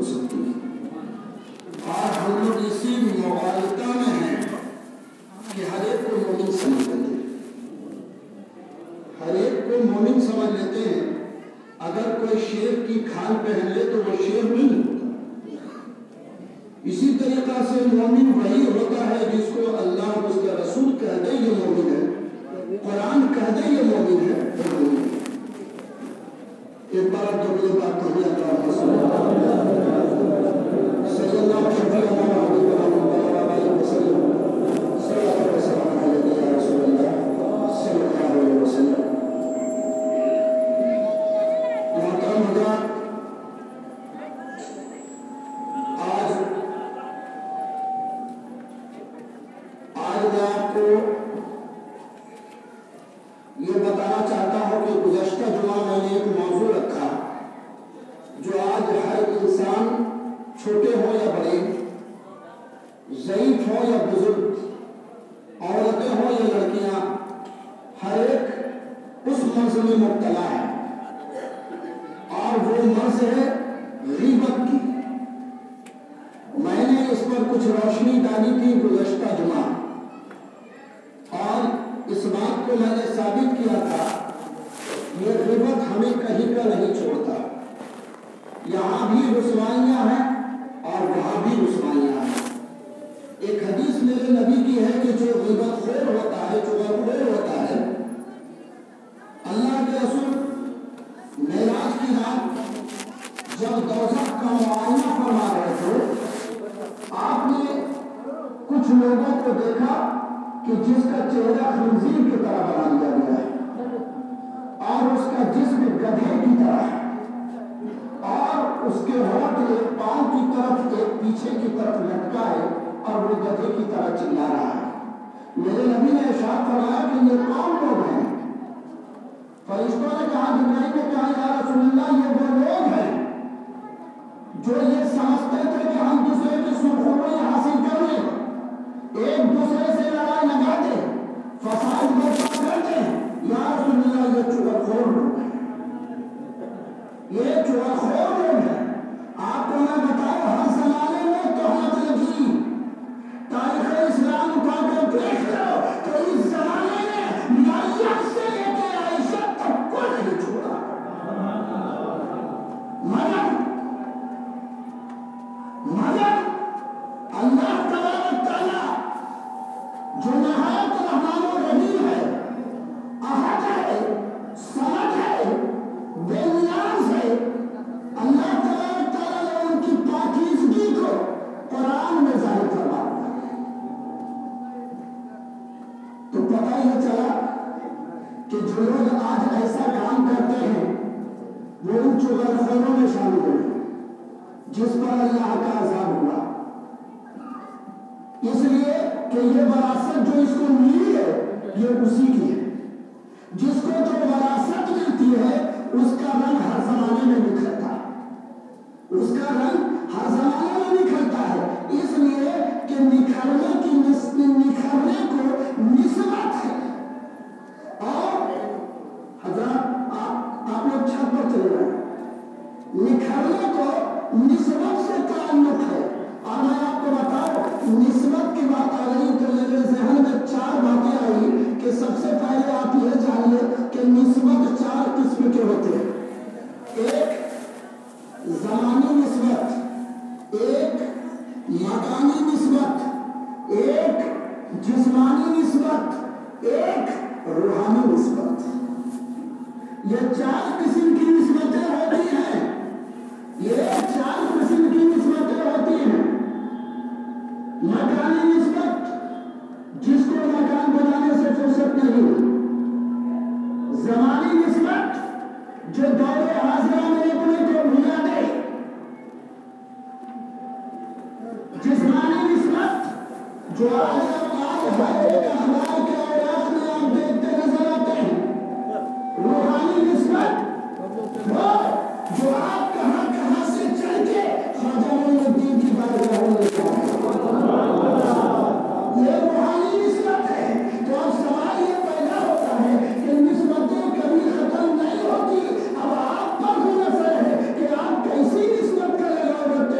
سکتی ہے۔ اور ہم لوگ اسی مغالطہ میں ہیں کہ ہر ایک کو مومن سمجھ لیتے ہیں، ہر ایک کو مومن سمجھ لیتے ہیں۔ اگر کوئی شیر کی کھال پہن لے تو وہ شیر نہیں ہوتا۔ اسی طریقہ سے مومن وہی ہوتا ہے جس کو اللہ اور اس کا رسول کہہ دے یہ مومن ہے، قرآن کہہ دے یہ مومن ہے، وہ مومن ہے۔ ایک بار جو یہ بات کہی اللہ صلی اللہ شفیع علیہ وسلم صلی اللہ علیہ رسول اللہ صلی اللہ علیہ وسلم۔ محترم حضرات، آج میں آپ کو یہ بتانا چاہتا ہوں کہ گزشتہ جمعہ میں نے ایک موضوع رکھا جو آج ہر انسان، چھوٹے ہوں یا بڑے، ضعیف ہوں یا بزرگ، عورتیں ہوں یا لڑکیاں، ہر ایک اس مرض میں مبتلا ہے، اور وہ مرض ہے غیبت کی۔ میں نے اس پر کچھ روشنی ڈالی تھی گزشتہ جمعہ، اور اس بات کو میں نے ثابت کیا تھا یہ غیبت ہمیں کہیں کا نہیں چھوڑتا، یہاں بھی رسوائیاں ہیں اور وہاں بھی رسوائیاں ہیں۔ ایک حدیث میرے نبی کی ہے کہ جو غیبت خور ہوتا ہے، چغلخور ہوتا ہے، اللہ کے رسول معراج کی رات جب دوزخ کا معائنہ فرما رہے تھے، آپ نے کچھ لوگوں کو دیکھا کہ جس کا چہرہ خنزیر کی طرح بنا دیا گیا ہے اور اس کا جسم گدھے کی طرح ہے، اور اس کے ہونٹ ایک پاؤں کی طرف ایک پیچھے کی طرف لٹکا ہے اور وہ گدھے کی طرح چلا رہا ہے۔ میرے نبی نے ارشاد فرمایا کہ یہ کون لوگ ہیں؟ فرشتوں نے کہا، جبرائیل نے کہا، یا رسول اللہ یہ وہ لوگ ہیں جو یہ سمجھتے تھے کہ ہم دوسرے کی سرخروئی حاصل کر لیں، ایک دوسرے سے لڑائی لگا دیں، فساد برپا کر دیں۔ یا رسول اللہ یہ چغلخور لوگ ہیں، یہ چغلخور لوگ ہیں۔ آپ کو میں بتاؤں ہر زمانے میں تہمت لگی، تاریخ اسلام اٹھا کر دیکھ لو تو اس زمانے میں مریم سے لے کے عائشہ تک کو نہیں چھوڑا، مگر اللہ تبارک تعالیٰ جو نہایت رحمان و رحیم ہے، احد ہے، صمد ہے، بے نیاز ہے، اللہ تبارک تعالیٰ نے ان کی پاکیزگی کو قرآن میں ظاہر فرما دیا۔ تو پتہ یہ چلا کہ جو لوگ آج ایسا کام کرتے ہیں وہ ان چغلخوروں میں شامل ہیں جس پر اللہ کا عذاب ہوا، اس لیے کہ یہ وراثت جو اس کو ملی ہے یہ اسی کی ہے۔ جس کو جو وراثت ملتی ہے اس کا رنگ ہر زمانے میں نکھرتا ہے، اس کا رنگ ہر زمانے میں نکھرتا ہے، اس لیے کہ نکھرنے کو نسبت ہے۔ اور حضرات آپ لوگ چھت پر چلے جائیں، نکھرنے کو نسبت سے تعلق ہے۔ اور میں آپ کو بتاؤں، نسبت کی بات آ رہی تو میرے ذہن میں 4 باتیں آئی کہ سب سے پہلے آپ یہ جانیے کہ نسبت 4 قسم کے ہوتے ہیں۔ ایک زمانی نسبت، ایک مکانی نسبت، ایک جسمانی نسبت، ایک روحانی نسبت۔ یہ 4 قسم کی نسبتیں ہوتی ہیں، یہ 4 قسم کی نسبتیں ہوتی ہیں۔ مکانی نسبت، جس کو مکان بنانے سے فرصت نہیں، زمانی نسبت جو دور حاضرہ میں اپنے کو بھلا دے، جسمانی نسبت جو آج کے اخبار کے اوراق میں آپ دیکھتے نظر آتے ہیں، روحانی نسبت وہ جو آپ کہاں سے چل کے خواجہ معین الدین کی بارگاہ میں لے جائیں، یہ روحانی نسبت ہے۔ تو اب سوال یہ پیدا ہوتا ہے کہ نسبتیں کبھی ختم نہیں ہوتی، اب آپ پر منحصر ہے کہ آپ کیسی نسبت کا لگاؤ رکھتے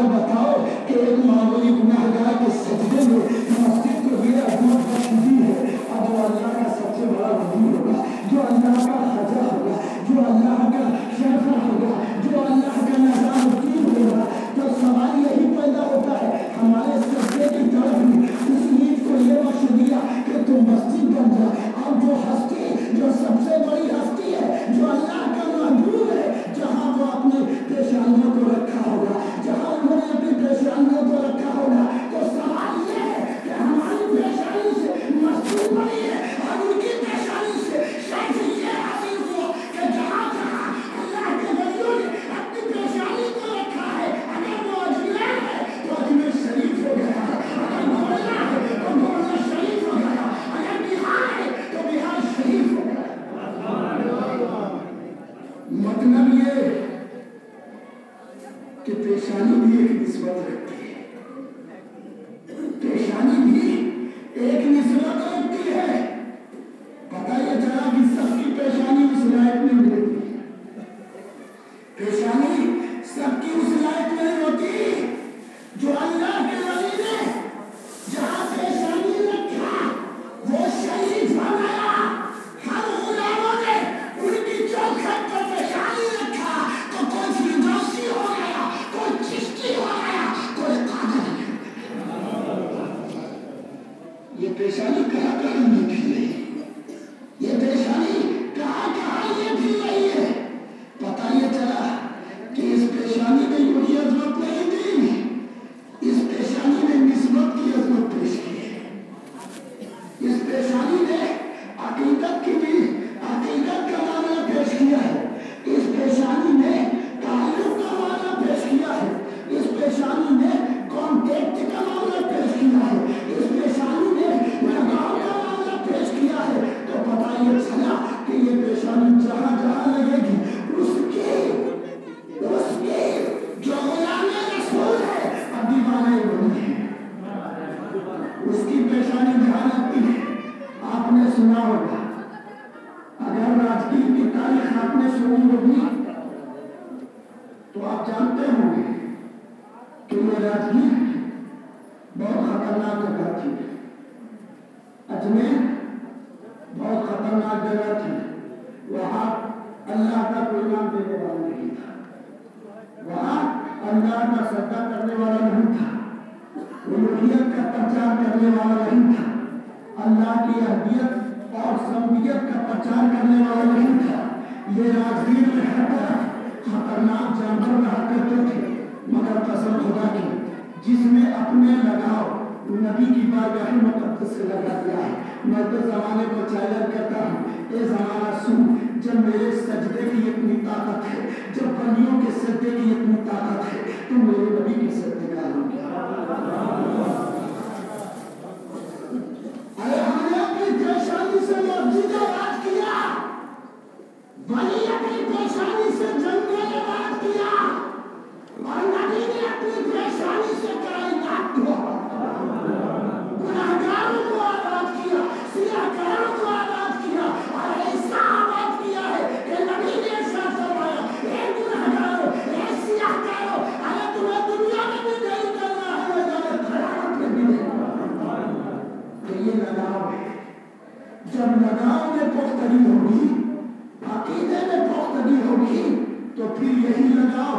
ذرا بتاؤ کہ ایک معمولی گناہگار کے سجدے میں مسجد کو یہ عظمت بخشی ہے، اور جو اللہ کا سب سے بڑا ولی ہوگا، جو اللہ کا خجا ہوگا، جو اللہ کا شرفہ ہوگا، جو اللہ کا نظام الدین ہوگا، تو سوال یہی پیدا ہوتا ہے ہمارے سجدے کی طرف بھی اس نیت کو یہ بخش دیا کہ تم مسجد بن جا، اور جو ہستی جو سب سے بڑی ہستی ہے، جو اللہ کا محبوب ہے، جہاں وہ اپنے پیشانیوں کو رکھا ہوگا، جہاں انہوں نے اپنی پیشانیوں کو رکھا ہوگا، تو سوال یہ ہے کہ ہماری پیشانی سے مسجد بنی ہے اور ان کی پیشانی سے شاید یہ حاصل ہوا کہ جہاں جہاں اللہ کے بندوں نے اپنی پیشانی کو رکھا ہے، اگر وہ اجمیر ہے تو اجمیر شریف ہو گیا، اگر گوریا ہے تو گوریا شریف ہو گیا، اگر بہار ہے تو بہار شریف ہو گیا۔ مطلب یہ کہ پیشانی بھی ایک نسبت رکھتی ہے، پیشانی بھی ایک نسبت رکھتی ہے۔ پتہ یہ چلا کہ سب کی پیشانی اس لائق نہیں ملتی، پیشانی سب کی اس لائق نہیں ہوتی۔ جو اللہ کے ولی نے جہاں پیشانی رکھا وہ شریف ہو گیا، ہر غلاموں نے ان کی چوکھٹ پر پیشانی رکھا تو کوئی فردوسی ہو گیا، کوئی چشتی ہو گیا، کوئی قادری۔ یہ پیشانی کہاں کہاں نہیں پھی رہی، یہ پیشانی کہاں کہاں یہ پھی رہی ہے۔ پتہ یہ چلا کہ اس پیشانی میں کوئی عظمت نہیں تھی، اس پیشانی میں نسبت کی عظمت پیش کی ہے، اس پیشانی نے عقیدت کی بھی عقیدت کا معنی پیش کیا ہے، اس پیشانی نے تعلق کا معنی پیش کیا ہے، اس پیشانی نے کانٹیکٹ کا معنی پیش کیا ہے، اس پیشانی نے لگاؤ کا معنی پیش کیا ہے۔ تو پتہ یہ چلا کہ یہ پیشانی جہاں جہاں لگے گی اس کے جو غلام رسول ہے اب دیوانے بنی ہے، اس کی پیشانی جہاں لگتی ہے۔ آپ نے سنا ہوگا، اگر راجگیر کی تاریخ آپ نے سنی ہوگی تو آپ جانتے ہوں گے کہ یہ راجگیر بہت خطرناک جگہ تھی، اجمیر بہت خطرناک جگہ تھی، وہاں اللہ کا کوئی نام دینے والا نہیں تھا، وہاں اللہ کا سجدہ کرنے والا نہیں تھا، الوہیت کا پرچار کرنے والا نہیں تھا، اللہ کی احدیت اور سمویت کا پرچار کرنے والا نہیں تھا۔ یہ راجگیر میں ہر طرف خطرناک جانور رہا کرتے تھے، مگر قسم خدا کی جس میں اپنے لگاؤ نبی کی بارگاہ مقدس سے لگا دیا ہے، میں تو زمانے کو چیلنج کرتا ہوں، اے زمانہ سن، جب میرے سجدے کی اتنی طاقت ہے، جب بندیوں کے سجدے کی اتنی طاقت ہے، تو میرے نبی کے سجدے کا ہو گیا۔ ارے ہم نے اپنی پیشانی سے مسجد آباد کیا، ولی اپنی پیشانی سے جنگل آباد کیا، اور نبی نے اپنی پیشانی سے کائنات کو گناہگاروں کو آباد کیا، سیاہکاروں کو آباد کیا، اور ایسا آباد کیا ہے کہ نبی نے ایسا فرمایا، اے گناہگاروں، اے سیاہکاروں، اگر تمہیں دنیا میں بھی نہیں کرنا ہے میں جانے قیامت میں بھی نہیں کرنا۔ تو یہ لگاؤ ہے، جب لگاؤ میں پختگی ہوگی، عقیدے میں پختگی ہوگی، تو پھر یہی لگاؤ